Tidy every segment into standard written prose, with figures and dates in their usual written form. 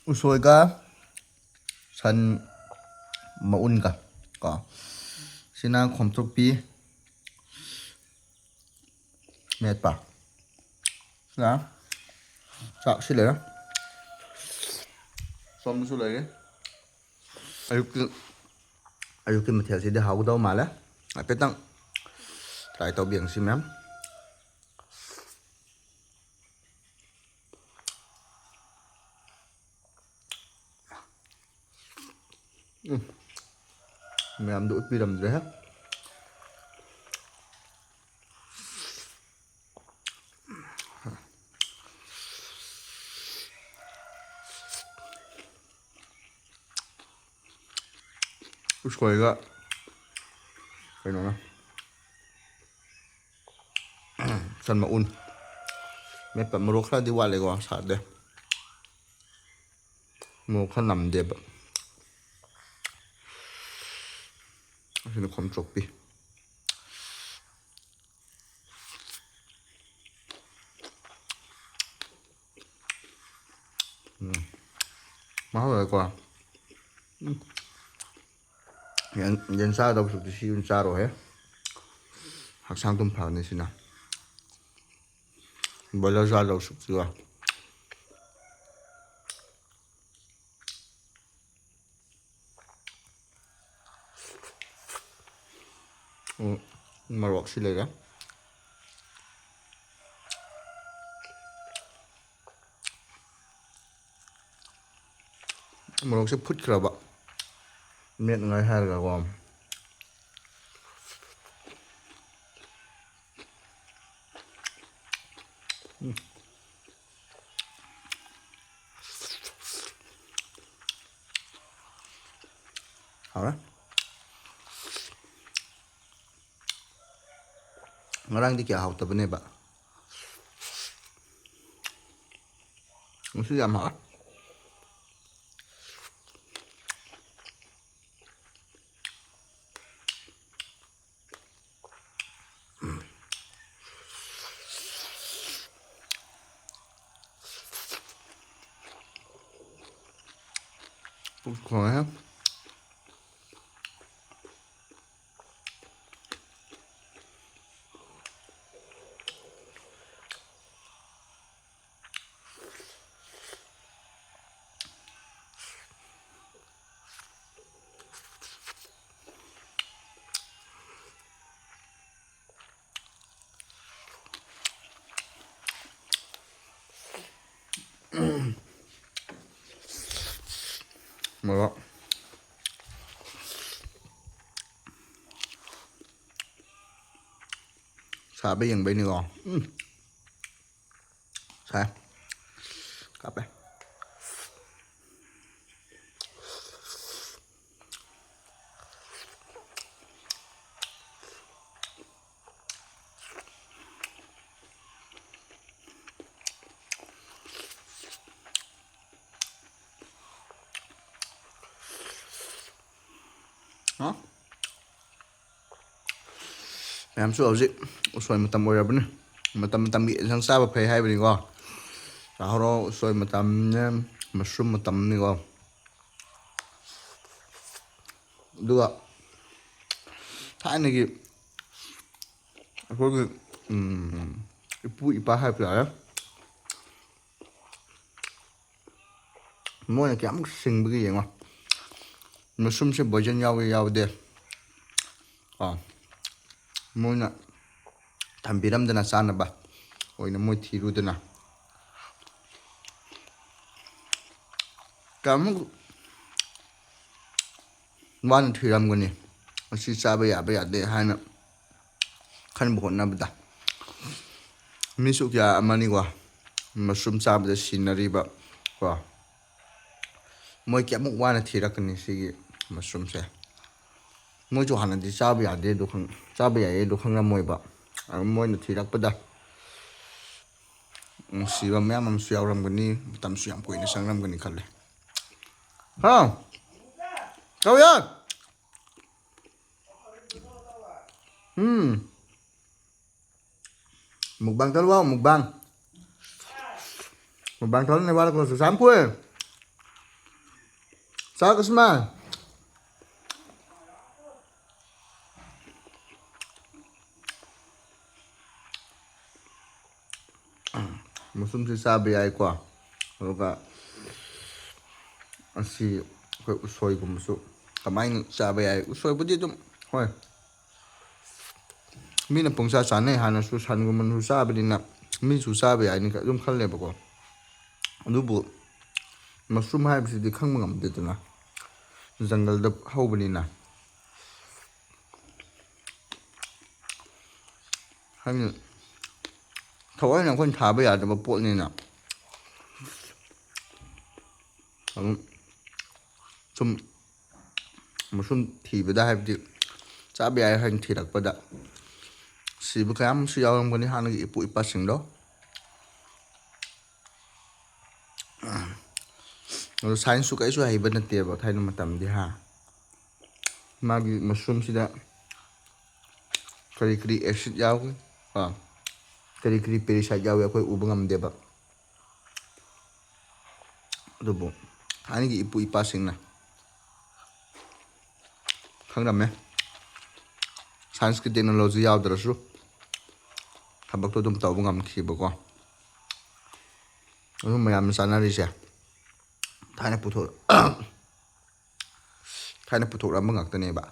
usoiga san maun ka ko sina khomthokpi met pa sina sak sile som su lege ayuk mathel si de hau dau mala petang try tau biang si mem mem du pi ram de ha usoiga cái nó san maun mẹ bật mồ khá đi qua lại qua sát đây mồ khá nằm đẹp xin nó không chọc đi máu rồi qua nhân sa đâu sụp thì nhân sa rồi hết học sang tôm phở này xin nào bây giờ ra đâu sụp chưa mà rọt xí lại đó mà rọt sẽ phút cả bạn miệng ngay hai là gồm hả ngarang di kia hau tập này bạn mesti jam hả còn hết mà xả bây giờ bây nữa xả cặp đây đó em số gì xoay một tầm rồi bên này một tầm bị sang xa và phải hai bên này rồi đó xoay một tầm mushroom một tầm này rồi được thái này kì có cái bụi ba hai phải mỗi này kém sinh với cái gì mà mushroom sẽ bồi chân nhau đẹp mỗi nè thằng bị đâm tên là sao nè bà ôi nó môi thì luôn tên nào cắm ban thì làm cái này nó chỉ sao bây giờ để hai nè khăn bộ nè bà mình sụp ra mà đi qua mushroom sao bây giờ scenery bà qua mỗi cái một quan thì ra cái này xí mushroom sẽ mỗi chỗ hành thì sao bây giờ để được không sao bây giờ được không là mỗi bạn mỗi nó thì đặc biệt đó xí vào mẹ mà xíu làm cái này tầm xíu quỷ nó sang làm cái này khẩn này không đâu vậy mukbang tahu mukbang tahu nih walau kalau susah pun 싸겠으면 무슨 싸비야 이거 그러니까 아시 그 우소이고 무슨 가만히 싸비야 우소이보지 좀 ꯍꯣꯏ ꯃꯤꯅ ꯄꯨꯡꯆꯥ ꯆꯥꯅꯩ ꯍꯥꯟꯅꯁꯨ ꯁꯟꯒꯨꯝꯕꯁꯨ ꯆꯥꯕꯅꯤꯅ ꯃꯤꯁꯨ ꯆꯥꯕ ꯌꯥꯏꯅ ꯑꯗꯨꯝ ꯈꯜꯂꯦꯕꯀꯣ ꯑꯗꯨꯕꯨ ꯃꯁꯔꯨꯝ ꯍꯥꯏꯕꯁꯤꯗꯤ ꯈꯪꯕ ꯉꯝꯗꯦꯗꯅ ꯖꯪꯒꯜꯗ ꯍꯧꯕꯅꯤꯅ ꯍꯥꯏꯅ ꯊꯑꯣꯏꯅ ꯑꯩꯈꯣꯏꯅ ꯊꯥꯕ ꯌꯥꯗꯕ ꯄꯣꯠꯅꯤꯅ ꯑꯗꯨꯝ ꯁꯨꯝ ꯃꯁꯔꯨꯝ ꯊꯤꯕꯗ ꯍꯥꯏꯕꯗꯤ ꯆꯥꯕ ꯌꯥꯏ ꯍꯥꯏꯅ ꯊꯤꯔꯛꯄꯗ ꯁꯤꯕ ꯀꯌꯥ ꯑꯃꯁꯨ ꯌꯥꯎꯔꯝꯒꯅꯤ ꯍꯥꯟꯅꯒꯤ ꯏꯄꯨ ꯏꯄꯥꯁꯤꯡꯗꯣ ꯑꯗꯣ ꯁꯥꯏꯟꯁꯁꯨ ꯀꯩꯁꯨ ꯍꯩꯕ ꯅꯠꯇꯦꯕ ꯊꯥꯏꯅ ꯃꯇꯝꯗꯤ ꯃꯥꯒꯤ ꯃꯁꯔꯨꯝꯁꯤꯗ ꯀꯔꯤ ꯀꯔꯤ ꯑꯦꯁꯤꯠ ꯌꯥꯎꯏ ꯀꯔꯤ ꯀꯔꯤ ꯄꯦꯔꯤꯁꯥꯏꯠ ꯌꯥꯎꯏ ꯑꯩꯈꯣꯏ ꯎꯕ ꯉꯝꯗꯦꯕ ꯑꯗꯨꯕꯨ ꯊꯥꯏꯅꯒꯤ ꯏꯄꯨ ꯏꯄꯥꯁꯤꯡꯅ ꯈꯪꯔꯝꯃꯦ ꯁꯥꯏꯟꯁꯀꯤ ꯇꯦꯛꯅꯣꯂꯣꯖꯤ ꯌꯥꯎꯗ꯭ꯔꯁꯨ ꯊꯕꯛꯇꯣ ꯑꯗꯨꯝ ꯇꯧꯕ ꯉꯝꯈꯤꯕꯀꯣ ꯑꯗꯨꯝ ꯃꯌꯥꯝꯅ ꯆꯥꯅꯔꯤꯁꯦ ꯊꯥꯏꯅ ꯄꯨꯊꯣꯛꯔꯝꯕ ꯉꯥꯛꯇꯅꯦꯕ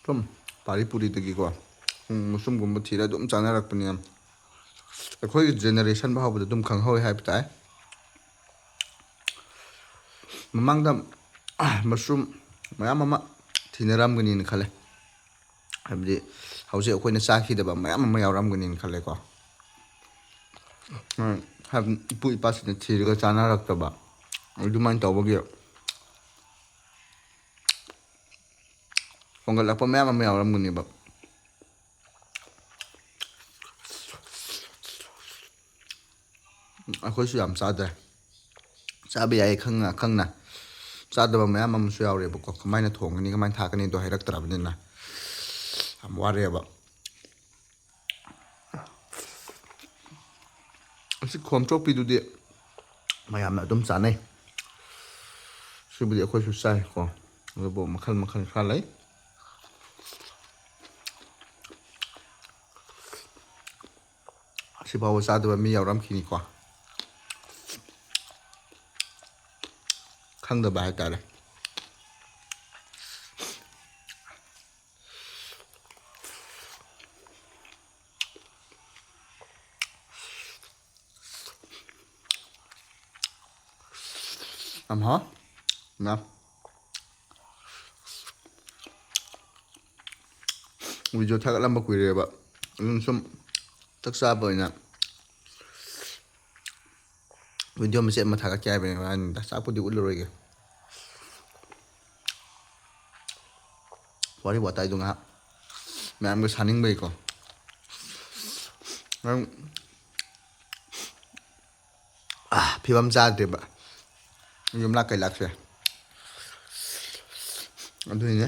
ꯁꯨꯝ ꯄꯥꯔꯤꯄꯨꯔꯤꯗꯒꯤꯀꯣ ꯃꯁꯔꯨꯝꯒꯨꯝꯕ ꯊꯤꯔ ꯑꯗꯨꯝ ꯆꯥꯅꯔꯛꯄꯅꯤ ꯑꯩꯈꯣꯏꯒꯤ ꯖꯦꯅꯦꯔꯦꯁꯟ ꯐꯥꯎꯕꯗ ꯑꯗꯨꯝ ꯈꯪꯍꯧꯋꯦ ꯍꯥꯏꯕ ꯇꯥꯏ ꯃꯃꯥꯡꯗ ꯃꯁꯔꯨꯝ ꯃꯌꯥꯝ ꯑꯃ ꯊꯤꯅꯔꯝꯒꯅꯤꯅ ꯈꯜꯂꯦ ꯍꯥꯏꯕꯗꯤ ꯍꯧꯖꯤꯛ ꯑꯩꯈꯣꯏꯅ ꯆꯥꯈꯤꯗꯕ ꯃꯌꯥꯝ ꯑꯃ ꯌꯥꯎꯔꯝꯒꯅꯤꯅ ꯈꯜꯂꯦꯀꯣ ꯏꯄꯨ ꯏꯄꯥꯁꯤꯡꯅ ꯊꯤꯔꯒ ꯆꯥꯅꯔꯛꯇꯕ ꯑꯗꯨꯃꯥꯏꯅ ꯇꯧꯕꯒꯤ ꯍꯣꯡꯒꯠꯂꯛꯄ ꯃꯌꯥꯝ ꯑꯃ ꯌꯥꯎꯔꯝꯒꯅꯦꯕ ꯑꯩꯈꯣꯏꯁꯨ ꯌꯥꯝ ꯆꯥꯗ꯭ꯔꯦ ꯆꯥꯕ ꯌꯥꯏ ꯈꯪꯅ ꯈꯪꯅ ꯆꯥꯗꯕ ꯃꯌꯥꯝ ꯑꯃꯁꯨ ꯌꯥꯎꯔꯦꯕꯀꯣ ꯀꯃꯥꯏꯅ ꯊꯣꯡꯒꯅꯤ ꯀꯃꯥꯏꯅ ꯊꯥꯛꯀꯅꯤꯗꯣ ꯍꯥꯏꯔꯛꯇ꯭ꯔꯕꯅꯤꯅ ꯌꯥꯝ ꯋꯥꯔꯦꯕ ꯑꯁꯤ ꯈꯣꯝꯊꯣꯛꯄꯤꯗꯨꯗꯤ ꯃꯌꯥꯝꯅ ꯑꯗꯨꯝ ꯆꯥꯅꯩ ꯁꯤꯕꯨꯗꯤ ꯑꯩꯈꯣꯏꯁꯨ ꯆꯥꯏꯀꯣ ꯑꯗꯨꯕꯨ ꯃꯈꯜ ꯃꯈꯜ ꯈꯔ ꯂꯩ ꯑꯁꯤꯐꯥꯎꯕ ꯆꯥꯗꯕ ꯃꯤ ꯌꯥꯎꯔꯝꯈꯤꯅꯤꯀꯣ ꯈꯪꯗꯕ ꯍꯥꯏꯇꯥꯔꯦ 나 ꯚꯤꯗꯤꯑꯣ ꯊꯥꯒꯠꯂꯝꯕ ꯀꯨꯏꯔꯦꯕ ꯑꯗꯨꯝ ꯁꯨꯝ ꯆꯥꯛ ꯆꯥꯕ ꯑꯣꯏꯅ ꯚꯤꯗꯤꯑꯣ ꯃꯆꯦꯠ ꯑꯃ ꯊꯥꯒꯠꯀꯦ ꯍꯥꯏꯕꯅꯦ ꯆꯥꯛꯄꯨꯗꯤ ꯎꯠꯂꯔꯣꯏꯒꯦ ꯋꯥꯔꯤ ꯋꯥꯇꯥꯏꯗꯣ ꯉꯥꯏꯍꯥꯛ ꯃꯌꯥꯝꯒ ꯁꯥꯅꯤꯡꯕꯩꯀꯣ ꯐꯤꯕꯝ ꯆꯥꯗ꯭ꯔꯦꯕ ꯌꯨꯝꯂꯛ ꯀꯩꯂꯥꯛꯁꯦ ꯑꯗꯨꯏꯅꯦ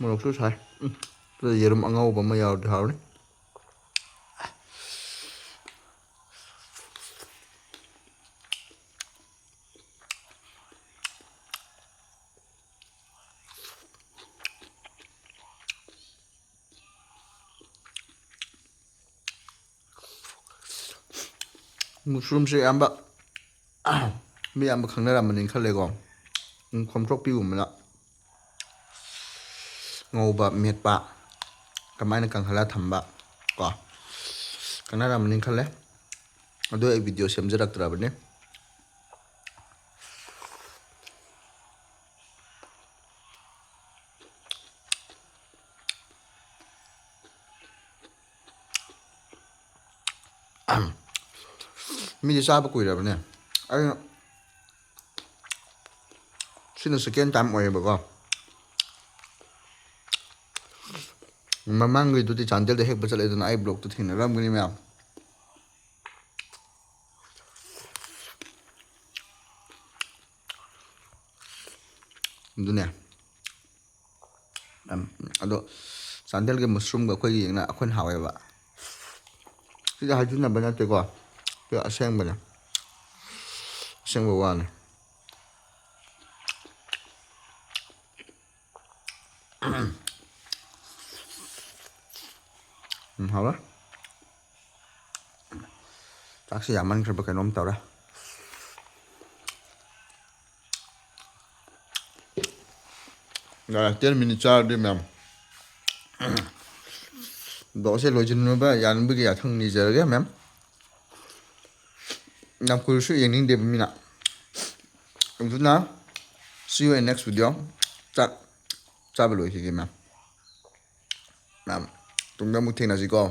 ꯃꯣꯔꯣꯛꯁꯨ ꯁꯥꯏ ꯌꯦꯔꯨꯝ ꯑꯉꯧꯕ ꯑꯃ ꯌꯥꯎꯔꯗꯤ ꯍꯥꯎꯔꯅꯤ ꯃꯨꯁꯔꯨꯝꯁꯦ ꯑꯌꯥꯝꯕ ꯃꯤ ꯑꯌꯥꯝꯕ ꯈꯪꯅꯔꯝꯕꯅꯤ ꯈꯜꯂꯦꯀꯣ ꯈꯣꯝꯊꯣꯛꯄꯤꯒꯨꯝꯕꯅ ꯉꯧꯕ ꯃꯦꯠꯄ ꯀꯃꯥꯏꯅ ꯀꯪꯍꯜꯂ ꯊꯝꯕ ꯀꯣ ꯈꯪꯅꯔꯝꯃꯅꯤ ꯈꯜꯂꯦ ꯑꯗꯨ ꯑꯩ ꯚꯤꯗꯤꯑꯣ ꯁꯦꯝꯖꯔꯛꯇ꯭ꯔꯕꯅꯤ ꯃꯤꯗꯤ ꯆꯥꯕ ꯀꯨꯏꯔꯕꯅꯦ ꯑꯩꯅ ꯁꯤꯅ ꯁꯦꯀꯦꯟ ꯇꯥꯏꯝ ꯑꯣꯏꯌꯦꯕꯀꯣ ꯃꯃꯥꯡꯒꯤꯗꯨꯗꯤ ꯆꯥꯟꯗꯦꯜꯗ ꯍꯦꯛꯄ ꯆꯠꯂꯦꯗꯅ ꯑꯩ ꯕ꯭ꯂꯣꯛꯇꯣ ꯊꯦꯡꯅꯔꯝꯒꯅꯤ ꯃꯌꯥꯝ ꯑꯗꯨꯅꯦ ꯑꯗꯣ ꯆꯥꯟꯗꯦꯜꯒꯤ ꯃꯁꯔꯨꯝꯒ ꯑꯩꯈꯣꯏꯒꯤ ꯌꯦꯡꯅ ꯑꯩꯈꯣꯏꯅ ꯍꯥꯎꯋꯦꯕ ꯁꯤꯗ ꯍꯥꯏꯖꯤꯟꯅꯕ ꯅꯠꯇꯦꯀꯣ ꯁꯤ ꯑꯁꯦꯡꯕꯅꯦ ꯑꯁꯦꯡꯕ ꯋꯥꯅꯤ ꯍꯥꯎꯔꯦ ꯆꯥꯛꯁꯤ ꯌꯥꯝꯃꯟꯈ꯭ꯔꯕ ꯀꯩꯅꯣꯝ ꯇꯧꯔꯦ ꯌꯥꯔꯦ 10 minutes ꯆꯥꯔꯗꯤ ꯃꯌꯥꯝ ꯕ꯭ꯂꯣꯒꯁꯦ ꯂꯣꯏꯁꯤꯟꯅꯕ ꯌꯥꯅꯕꯒꯤ ꯌꯥꯊꯪ ꯅꯤꯖꯔꯒꯦ ꯃꯦꯝ ꯌꯥꯝ ꯀꯨꯏꯔꯁꯨ ꯌꯦꯡꯅꯤꯡꯗꯦꯕ ꯃꯤꯅ ꯑꯗꯨꯅ see you in next video ꯆꯥꯛ ꯆꯥꯕ ꯂꯣꯏꯈꯤꯒꯦ ꯃꯦꯝ ꯇꯨꯡꯗ ꯑꯃꯨꯛ ꯊꯦꯡꯅꯁꯤꯀꯣ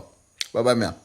ꯕꯥꯏ ꯕꯥꯏ ꯃꯦꯝ